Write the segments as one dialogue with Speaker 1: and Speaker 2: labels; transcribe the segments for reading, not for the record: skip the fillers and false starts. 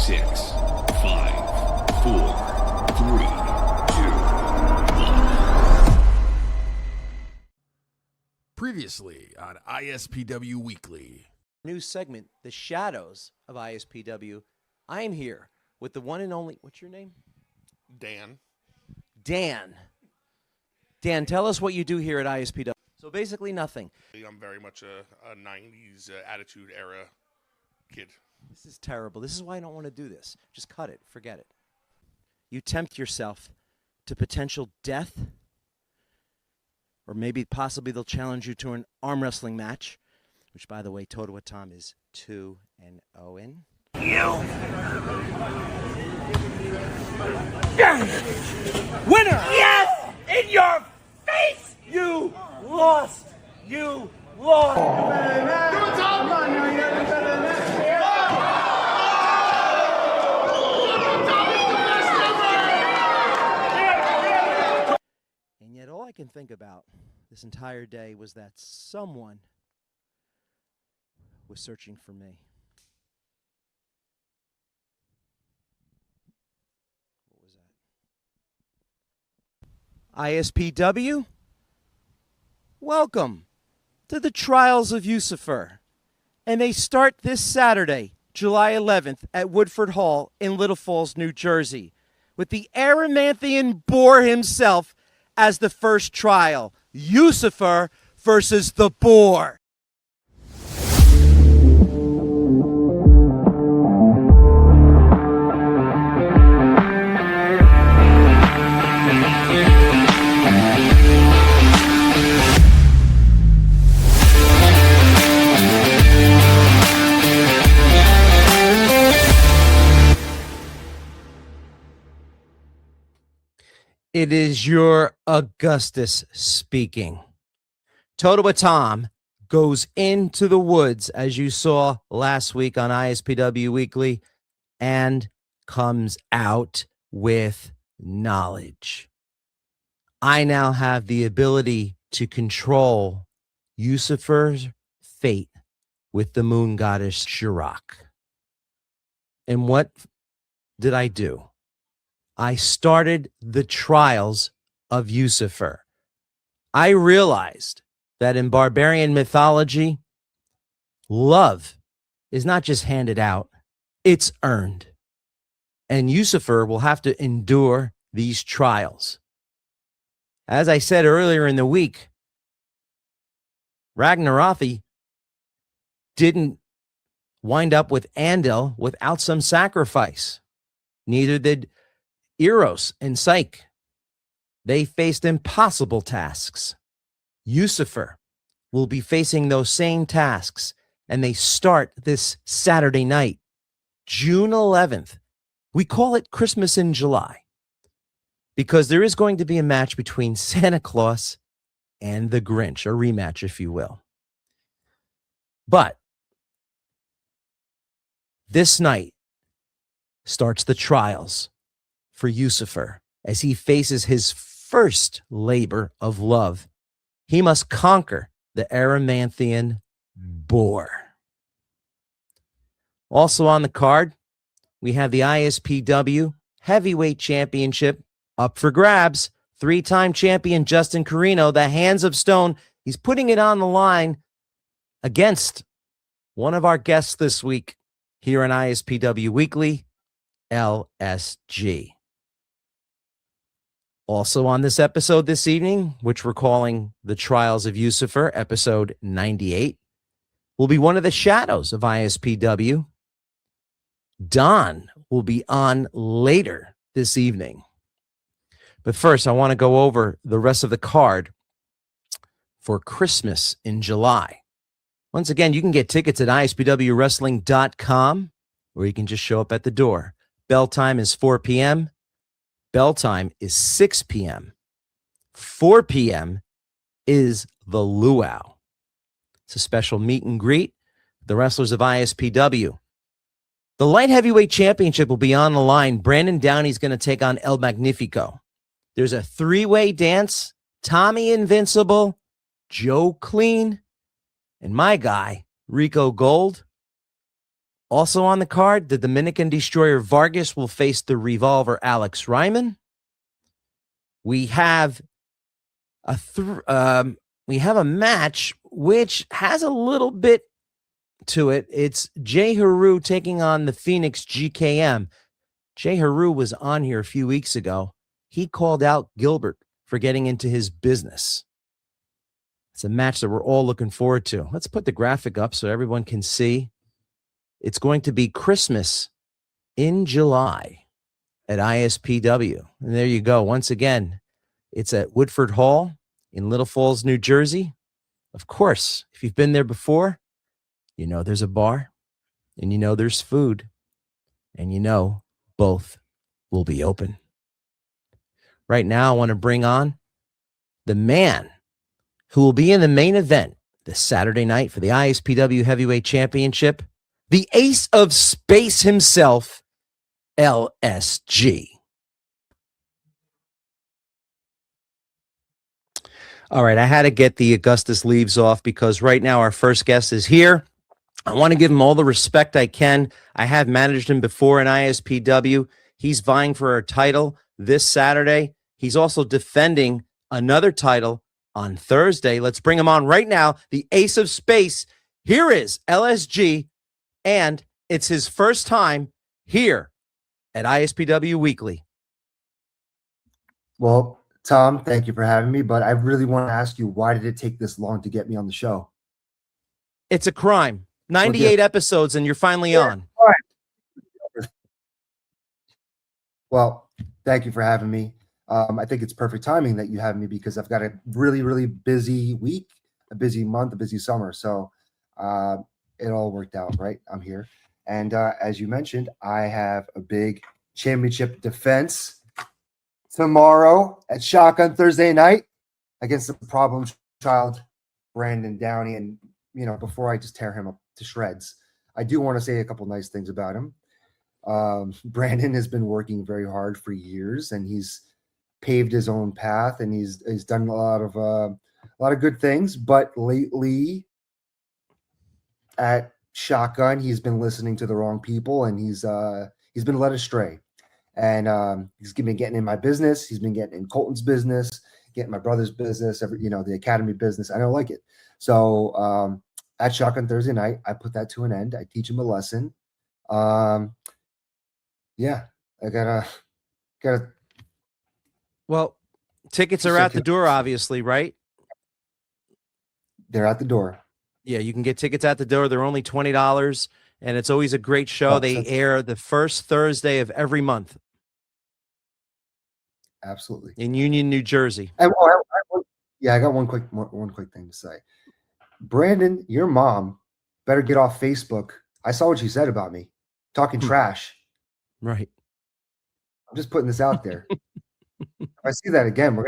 Speaker 1: 6, 5, 4, 3, 2, 1.
Speaker 2: Previously on ISPW Weekly.
Speaker 3: New segment, The Shadows of ISPW. I am here with the one and only, what's your name?
Speaker 4: Dan.
Speaker 3: Dan, tell us what you do here at ISPW. So basically nothing.
Speaker 4: I'm very much a 90s attitude era kid.
Speaker 3: This is terrible. This is why I don't want to do this. Just cut it. Forget it. You tempt yourself to potential death, or maybe possibly they'll challenge you to an arm wrestling match, which, by the way, Toto Tom is 2-0 in.
Speaker 5: Winner! Yes! In your face! You lost! You lost!
Speaker 3: And yet all I can think about this entire day was that someone was searching for me. What was that? ISPW, welcome to the Trials of Yusufer. And they start this Saturday, July 11th, at Woodford Hall in Little Falls, New Jersey, with the Aramanthian boar himself as the first trial. Yusufer versus the boar. It is your Augustus speaking. Toto Tom goes into the woods, as you saw last week on ISPW Weekly, and comes out with knowledge. I now have the ability to control Yusufer's fate with the moon goddess Shirak. And what did I do? I started the trials of Yusufer. I realized that in barbarian mythology, love is not just handed out, it's earned. And Yusufer will have to endure these trials. As I said earlier in the week, Ragnarothi didn't wind up with Andel without some sacrifice. Neither did Eros and Psyche. They faced impossible tasks. Yusufer will be facing those same tasks, and they start this Saturday night, June 11th. We call it Christmas in July because there is going to be a match between Santa Claus and the Grinch, a rematch, if you will. But this night starts the trials for Yusufer as he faces his first labor of love. He must conquer the Aramanthian boar. Also on the card, we have the ISPW Heavyweight Championship up for grabs. 3-time champion Justin Corino, the Hands of Stone. He's putting it on the line against one of our guests this week here on ISPW Weekly, LSG. Also on this episode this evening, which we're calling The Trials of Yusufer, episode 98, will be one of the shadows of ISPW. Don will be on later this evening. But first, I want to go over the rest of the card for Christmas in July. Once again, you can get tickets at ISPWWrestling.com, or you can just show up at the door. Bell time is 4 p.m. Bell time is 6 p.m. 4 p.m. is the luau. It's a special meet and greet. The wrestlers of ISPW. The light heavyweight championship will be on the line. Brandon Downey's going to take on El Magnifico. There's a 3-way dance. Tommy Invincible, Joe Clean, and my guy, Rico Gold. Also on the card, the Dominican Destroyer Vargas will face the Revolver Alex Ryman. We have a match which has a little bit to it. It's Jay Haru taking on the Phoenix GKM. Jay Haru was on here a few weeks ago. He called out Gilbert for getting into his business. It's a match that we're all looking forward to. Let's put the graphic up so everyone can see. It's going to be Christmas in July at ISPW. And there you go. Once again, it's at Woodford Hall in Little Falls, New Jersey. Of course, if you've been there before, you know there's a bar, and you know there's food, and you know both will be open. Right now, I want to bring on the man who will be in the main event this Saturday night for the ISPW Heavyweight Championship, the ace of space himself, LSG. All right, I had to get the Augustus leaves off because right now our first guest is here. I want to give him all the respect I can. I have managed him before in ISPW. He's vying for a title this Saturday. He's also defending another title on Thursday. Let's bring him on right now, the ace of space. Here is LSG, and it's his first time here at ISPW Weekly.
Speaker 6: Well, Tom, thank you for having me, but I really want to ask you, why did it take this long to get me on the show?
Speaker 3: It's a crime. 98 episodes, and you're finally on.
Speaker 6: All right. Well, thank you for having me. I think it's perfect timing that you have me because I've got a really, really busy week, a busy month, a busy summer. So it all worked out, right? I'm here. And as you mentioned, I have a big championship defense tomorrow at Shotgun Thursday night against the problem child, Brandon Downey. And, you know, before I just tear him up to shreds, I do want to say a couple nice things about him. Brandon has been working very hard for years, and he's paved his own path, and he's done a lot of good things. But lately at Shotgun, he's been listening to the wrong people, and he's been led astray. And he's been getting in my business. He's been getting in Colton's business, getting my brother's business, the academy business. I don't like it. So at Shotgun Thursday night, I put that to an end. I teach him a lesson. Yeah, I gotta.
Speaker 3: Well, tickets are at the door, obviously, right?
Speaker 6: They're at the door.
Speaker 3: Yeah, you can get tickets at the door. They're only $20, and it's always a great show. They air the first Thursday of every month.
Speaker 6: Absolutely.
Speaker 3: In Union, New Jersey.
Speaker 6: I got one quick thing to say. Brandon, your mom better get off Facebook. I saw what she said about me, talking trash.
Speaker 3: Right.
Speaker 6: I'm just putting this out there. If I see that again,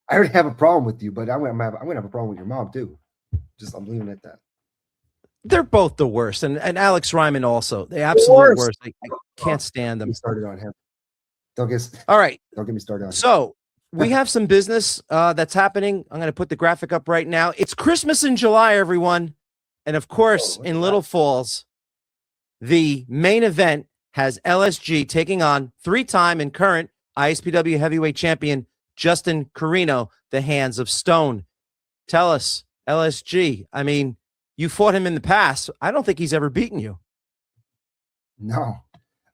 Speaker 6: I already have a problem with you, but I'm gonna have a problem with your mom too. I'm leaving it at that.
Speaker 3: They're both the worst, and Alex Ryman also. The absolute worst. I can't stand them.
Speaker 6: Started on him.
Speaker 3: All right.
Speaker 6: Don't get me started on him.
Speaker 3: So we have some business that's happening. I'm going to put the graphic up right now. It's Christmas in July, everyone. And of course, in Little Falls, the main event has LSG taking on three-time and current ISPW heavyweight champion Justin Corino, the Hands of Stone. Tell us, LSG, I mean, you fought him in the past. I don't think he's ever beaten you.
Speaker 6: No.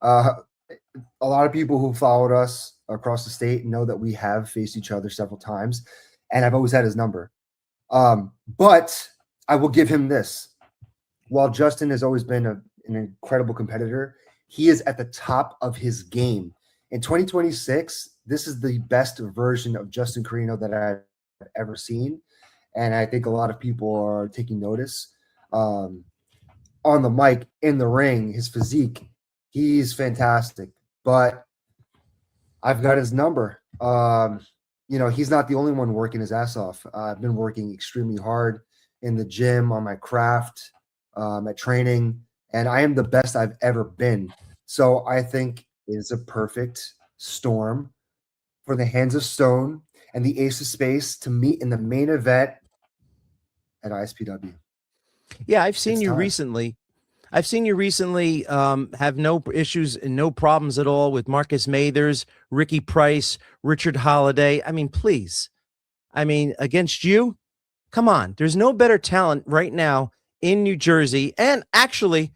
Speaker 6: A lot of people who followed us across the state know that we have faced each other several times, and I've always had his number. But I will give him this. While Justin has always been an incredible competitor, he is at the top of his game. In 2026, this is the best version of Justin Corino that I've ever seen. And I think a lot of people are taking notice. On the mic, in the ring, his physique, he's fantastic. But I've got his number. He's not the only one working his ass off. I've been working extremely hard in the gym, on my craft, at training, and I am the best I've ever been. So I think it's a perfect storm for the Hands of Stone and the Ace of Space to meet in the main event at ISPW.
Speaker 3: Yeah, I've seen you recently. I've seen you recently have no issues and no problems at all with Marcus Mathers, Ricky Price, Richard Holiday. I mean, please. I mean, against you, come on. There's no better talent right now in New Jersey, and actually,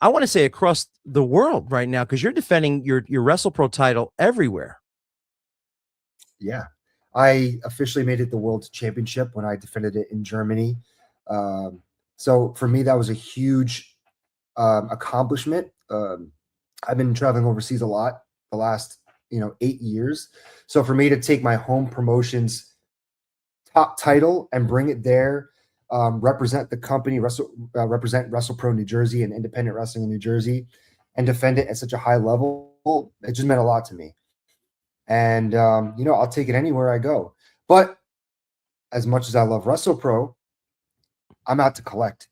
Speaker 3: I want to say across the world right now, because you're defending your Wrestlepro title everywhere.
Speaker 6: Yeah. I officially made it the World Championship when I defended it in Germany. So for me, that was a huge accomplishment. I've been traveling overseas a lot the last 8 years. So for me to take my home promotion's top title and bring it there, represent the company, represent Wrestlepro New Jersey and independent wrestling in New Jersey, and defend it at such a high level, it just meant a lot to me. And I'll take it anywhere I go. But as much as I love Wrestlepro, I'm out to collect.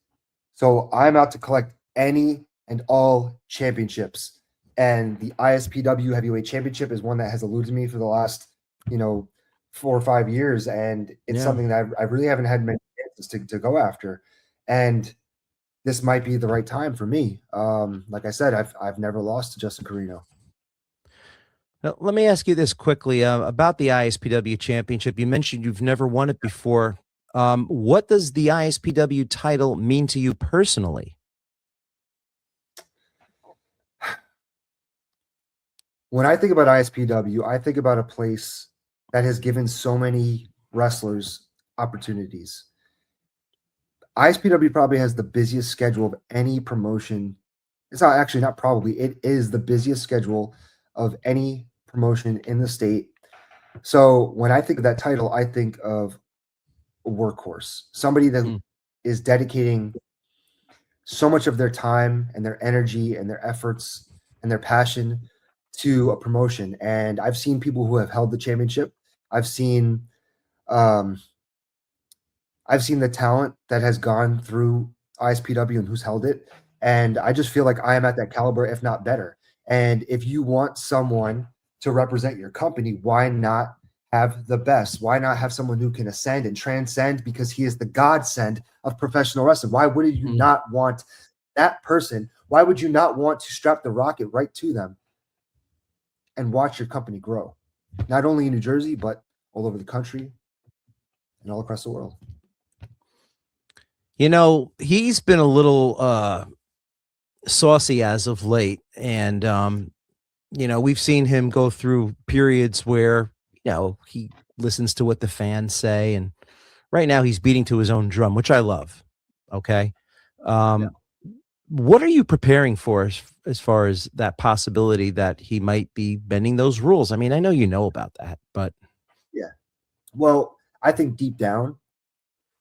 Speaker 6: So I'm out to collect any and all championships. And the ISPW Heavyweight Championship is one that has eluded me for the last, 4 or 5 years. And it's something that I really haven't had many chances to go after. And this might be the right time for me. Like I said, I've never lost to Justin Corino.
Speaker 3: Now, let me ask you this quickly about the ISPW Championship. You mentioned you've never won it before. What does the ISPW title mean to you personally?
Speaker 6: When I think about ISPW, I think about a place that has given so many wrestlers opportunities. ISPW probably has the busiest schedule of any promotion. It's not probably, it is the busiest schedule of any promotion in the state. So when I think of that title, I think of a workhorse, somebody that is dedicating so much of their time and their energy and their efforts and their passion to a promotion. And I've seen people who have held the championship. I've seen the talent that has gone through ISPW and who's held it. And I just feel like I am at that caliber, if not better. And if you want someone to represent your company, why not have the best? Why not have someone who can ascend and transcend, because he is the godsend of professional wrestling? Why would you not want that person? Why would you not want to strap the rocket right to them and watch your company grow? Not only in New Jersey, but all over the country and all across the world.
Speaker 3: He's been a little saucy as of late. And, we've seen him go through periods where, he listens to what the fans say. And right now he's beating to his own drum, which I love. Okay. What are you preparing for as far as that possibility that he might be bending those rules? I mean, I know you know about that, but.
Speaker 6: Yeah. Well, I think deep down,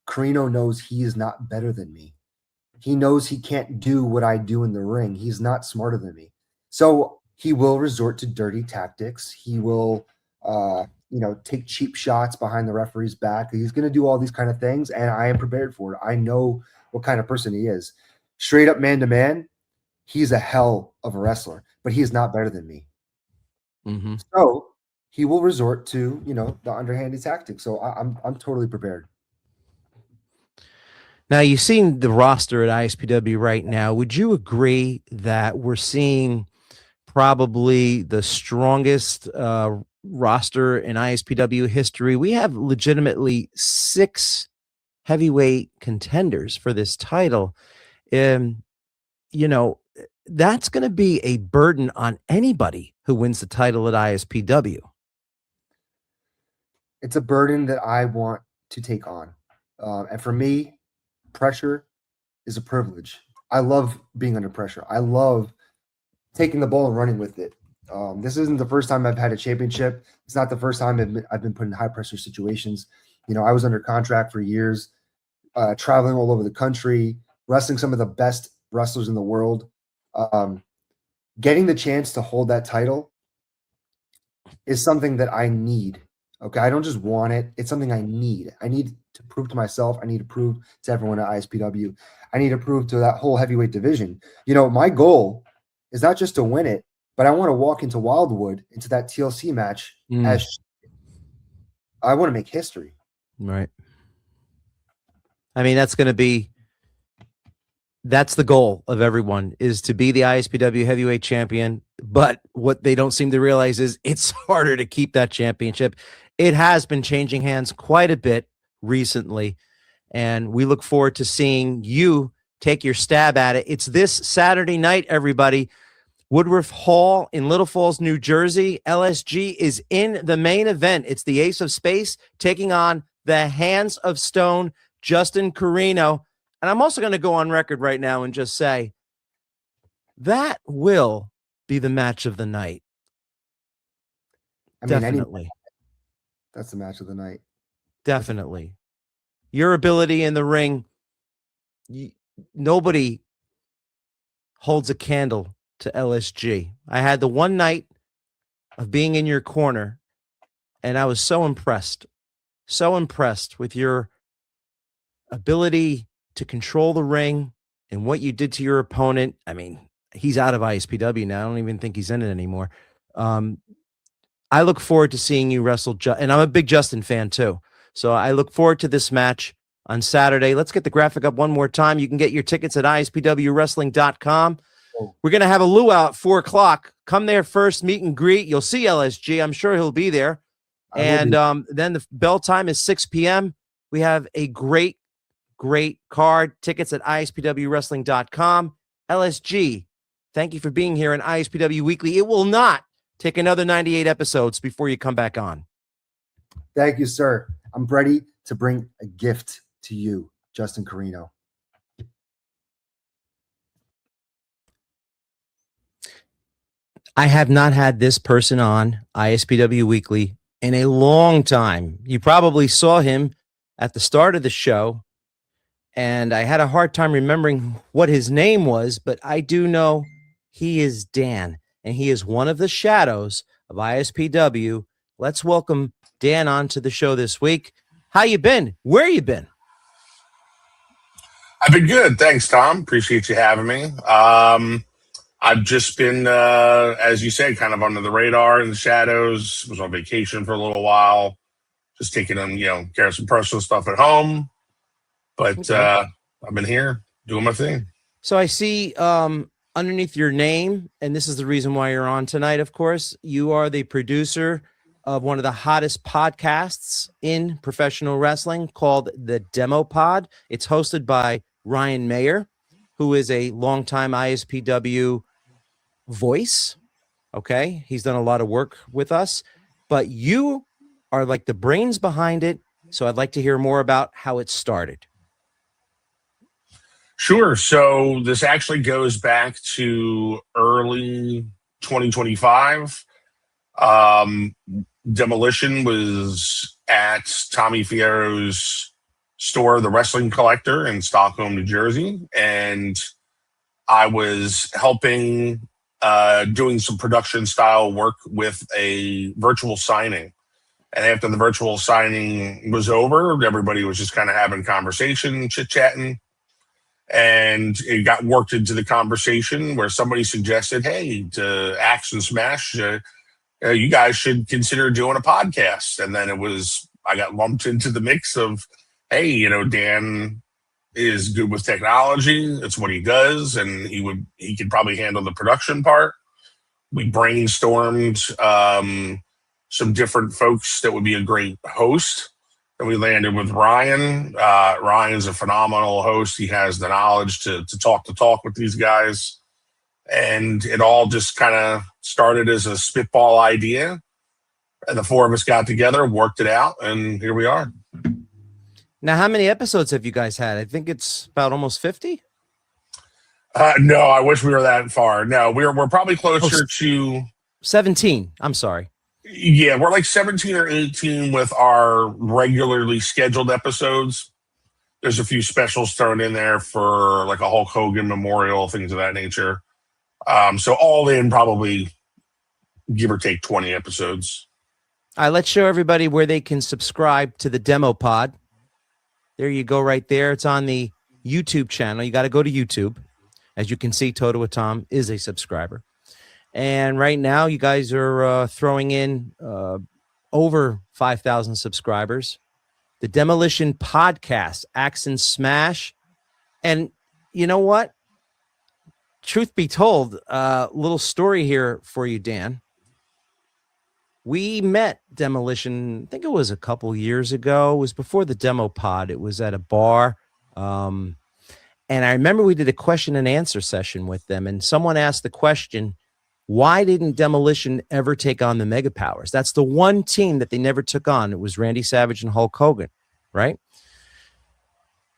Speaker 6: Corino knows he is not better than me. He knows he can't do what I do in the ring. He's not smarter than me. So he will resort to dirty tactics. He will, take cheap shots behind the referee's back. He's going to do all these kind of things, and I am prepared for it. I know what kind of person he is. Straight up man to man, he's a hell of a wrestler, but he is not better than me.
Speaker 3: Mm-hmm.
Speaker 6: So he will resort to, the underhanded tactics. So I'm totally prepared.
Speaker 3: Now, you've seen the roster at ISPW right now. Would you agree that we're seeing probably the strongest roster in ISPW history? We have legitimately 6 heavyweight contenders for this title. That's going to be a burden on anybody who wins the title at ISPW.
Speaker 6: It's a burden that I want to take on. And for me, pressure is a privilege. I love being under pressure. I love taking the ball and running with it. This isn't the first time I've had a championship. It's not the first time I've been put in high pressure situations. I was under contract for years, traveling all over the country, wrestling some of the best wrestlers in the world. Getting the chance to hold that title is something that I need. Okay, I don't just want it. It's something I need. I need to prove to myself. I need to prove to everyone at ISPW. I need to prove to that whole heavyweight division. My goal is not just to win it, but I want to walk into Wildwood, into that TLC match as I want to make history.
Speaker 3: Right. I mean, that's going to be that's the goal of everyone, is to be the ISPW heavyweight champion. But what they don't seem to realize is it's harder to keep that championship. It has been changing hands quite a bit recently, and we look forward to seeing you take your stab at it. It's this Saturday night, everybody. Woodruff Hall in Little Falls, New Jersey. LSG is in the main event. It's the Ace of Space taking on the Hands of Stone, Justin Corino. And I'm also going to go on record right now and just say that will be the match of the night.
Speaker 6: I mean,
Speaker 3: Definitely.
Speaker 6: that's the match of the night.
Speaker 3: Definitely. Your ability in the ring, nobody holds a candle to LSG. I had the one night of being in your corner, and I was so impressed with your ability to control the ring and what you did to your opponent. I mean, he's out of ISPW now. I don't even think he's in it anymore. I look forward to seeing you wrestle, and I'm a big Justin fan too. So I look forward to this match on Saturday. Let's get the graphic up one more time. You can get your tickets at ispwwrestling.com. We're going to have a luau at 4:00. Come there first, meet and greet. You'll see LSG. I'm sure he'll be there. And then the bell time is 6 p.m. We have a great card. Tickets at ispwwrestling.com. LSG, thank you for being here in ISPW Weekly. It will not take another 98 episodes before you come back on.
Speaker 6: Thank you, sir. I'm ready to bring a gift to you, Justin Corino.
Speaker 3: I have not had this person on ISPW Weekly in a long time. You probably saw him at the start of the show, and I had a hard time remembering what his name was, but I do know he is Dan, and he is one of the shadows of ISPW. Let's welcome Dan on to the show this week. How you been? Where you been?
Speaker 4: I've been good. Thanks, Tom. Appreciate you having me. I've just been, as you said, kind of under the radar in the shadows. Was on vacation for a little while, just taking on, care of some personal stuff at home. But
Speaker 3: Okay.
Speaker 4: I've been here doing my thing.
Speaker 3: So I see underneath your name, and this is the reason why you're on tonight, of course, you are the producer of one of the hottest podcasts in professional wrestling called The Demo Pod. It's hosted by Ryan Mayer, who is a longtime ISPW voice. Okay. He's done a lot of work with us, but you are like the brains behind it. So I'd like to hear more about how it started.
Speaker 4: Sure. So this actually goes back to early 2025. Demolition was at Tommy Fierro's store, The Wrestling Collector in Stockholm, New Jersey. And I was helping doing some production style work with a virtual signing. And after the virtual signing was over, everybody was just kind of having conversation, chit-chatting. And it got worked into the conversation where somebody suggested, hey, to Axe and Smash, you guys should consider doing a podcast. And then I got lumped into the mix of, hey, Dan is good with technology. That's what he does. And he could probably handle the production part. We brainstormed some different folks that would be a great host. And we landed with Ryan. Ryan's a phenomenal host. He has the knowledge to talk with these guys. And it all just kind of started as a spitball idea. And the four of us got together, worked it out, and here we are.
Speaker 3: Now, how many episodes have you guys had? I think it's about almost 50.
Speaker 4: No, I wish we were that far. No, we're probably closer to
Speaker 3: 17. I'm sorry.
Speaker 4: Yeah, we're like 17 or 18 with our regularly scheduled episodes. There's a few specials thrown in there for like a Hulk Hogan memorial, things of that nature. So all in, probably give or take 20 episodes.
Speaker 3: All right, let's show everybody where they can subscribe to the Demo Pod. There you go, right there. It's on the YouTube channel. You got to go to YouTube. As you can see, Toto with Tom is a subscriber. And right now, you guys are throwing in over 5,000 subscribers. The Demolition Podcast, Axe and Smash. And you know what? Truth be told, little story here for you, Dan. We met Demolition, I think it was a couple years ago. It was before the demo pod. It was at a bar. And I remember we did a question and answer session with them. And someone asked the question, why didn't Demolition ever take on the Mega Powers? That's the one team that they never took on. It was Randy Savage and Hulk Hogan, right?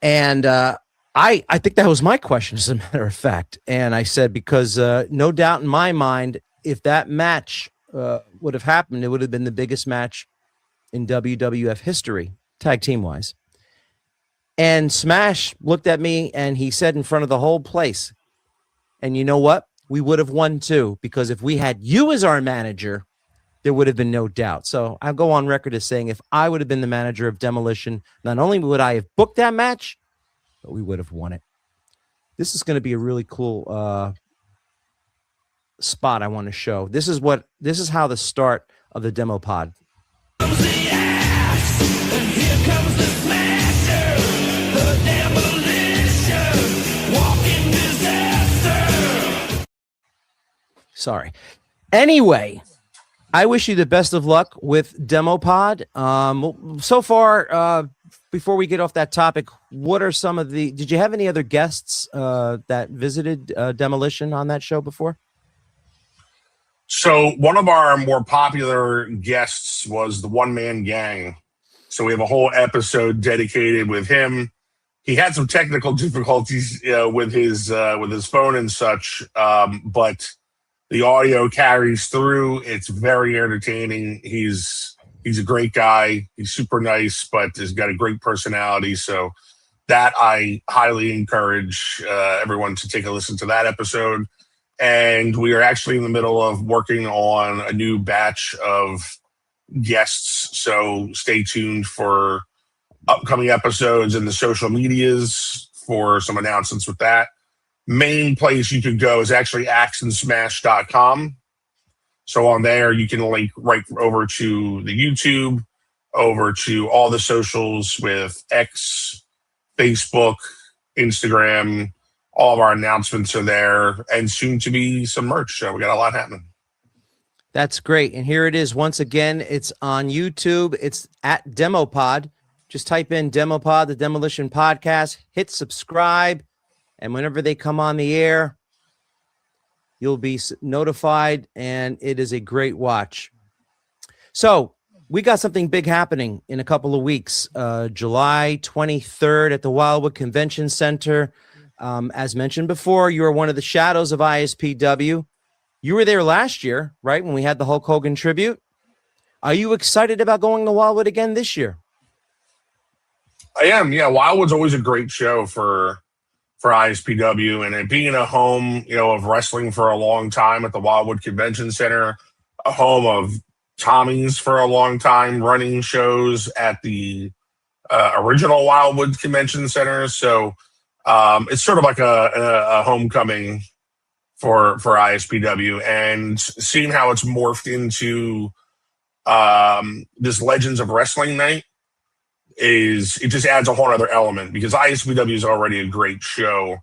Speaker 3: And I think that was my question, as a matter of fact. And I said, because no doubt in my mind, if that match would have happened, it would have been the biggest match in WWF history, tag team wise. And Smash looked at me and he said in front of the whole place, and you know what? We would have won too, because if we had you as our manager, there would have been no doubt. So I'll go on record as saying, if I would have been the manager of Demolition, not only would I have booked that match, but we would have won it. This is going to be a really cool spot I want to show. This is how the start of the demo pod. Sorry. Anyway, I wish you the best of luck with Demo Pod. So far, before we get off that topic, what are some of the? Did you have any other guests that visited Demolition on that show before?
Speaker 4: So one of our more popular guests was the One Man Gang. So we have a whole episode dedicated with him. He had some technical difficulties with his phone and such, but the audio carries through. It's very entertaining. He's a great guy. He's super nice, but has got a great personality. So that I highly encourage everyone to take a listen to that episode. And we are actually in the middle of working on a new batch of guests. So stay tuned for upcoming episodes in the social medias for some announcements with that. Main place you could go is actually axandsmash.com. So on there, you can link right over to the YouTube, over to all the socials with X, Facebook, Instagram. All of our announcements are there, and soon to be some merch. So we got a lot happening.
Speaker 3: That's great. And here it is. Once again, it's on YouTube. It's at DemoPod. Just type in DemoPod, the Demolition Podcast, hit subscribe. And whenever they come on the air, you'll be notified, and it is a great watch. So we got something big happening in a couple of weeks. July 23rd at the Wildwood Convention Center. As mentioned before, you are one of the shadows of ISPW. You were there last year, right, when we had the Hulk Hogan tribute. Are you excited about going to Wildwood again this year?
Speaker 4: I am, yeah. Wildwood's always a great show for ISPW, and it being a home, of wrestling for a long time at the Wildwood Convention Center, a home of Tommy's for a long time, running shows at the original Wildwood Convention Center. So it's sort of like a homecoming for ISPW, and seeing how it's morphed into this Legends of Wrestling night it just adds a whole other element, because ISPW is already a great show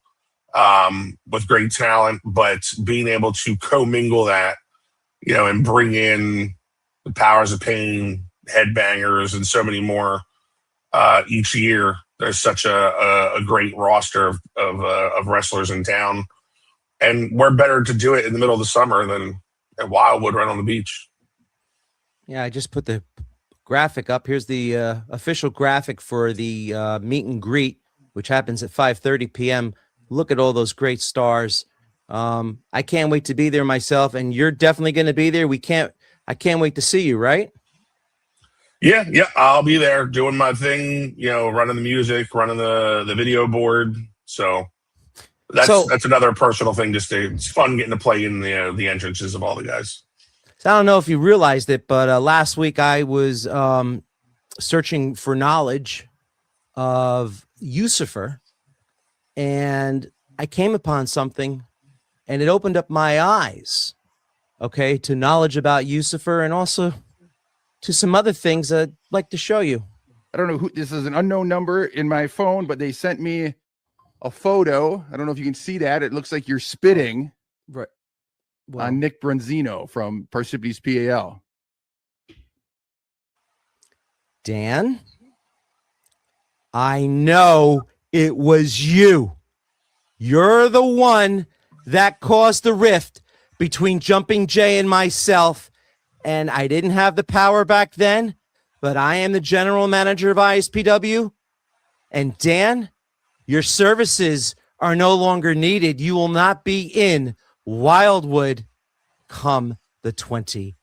Speaker 4: with great talent, but being able to commingle that, and bring in the Powers of Pain, Headbangers, and so many more each year. There's such a great roster of wrestlers in town, and we're better to do it in the middle of the summer than at Wildwood right on the beach.
Speaker 3: Yeah, I just put the graphic up. Here's the official graphic for the meet and greet, which happens at 5:30 p.m. Look at all those great stars. I can't wait to be there myself, and you're definitely going to be there. I can't wait to see you, right?
Speaker 4: Yeah, I'll be there doing my thing, running the music, running the video board. So that's another personal thing. It's fun getting to play in the entrances of all the guys.
Speaker 3: So I don't know if you realized it, but last week I was searching for knowledge of Lucifer, and I came upon something, and it opened up my eyes, okay, to knowledge about Lucifer, and also to some other things I'd like to show you.
Speaker 7: I don't know who this is. An unknown number in my phone, but they sent me a photo. I don't know if you can see that. It looks like you're spitting
Speaker 3: Right.
Speaker 7: on Nick Bronzino from Parsippany's PAL.
Speaker 3: Dan, I know it was you. You're the one that caused the rift between Jumping Jay and myself. And I didn't have the power back then, but I am the general manager of ISPW. And Dan, your services are no longer needed. You will not be in Wildwood come the 23rd.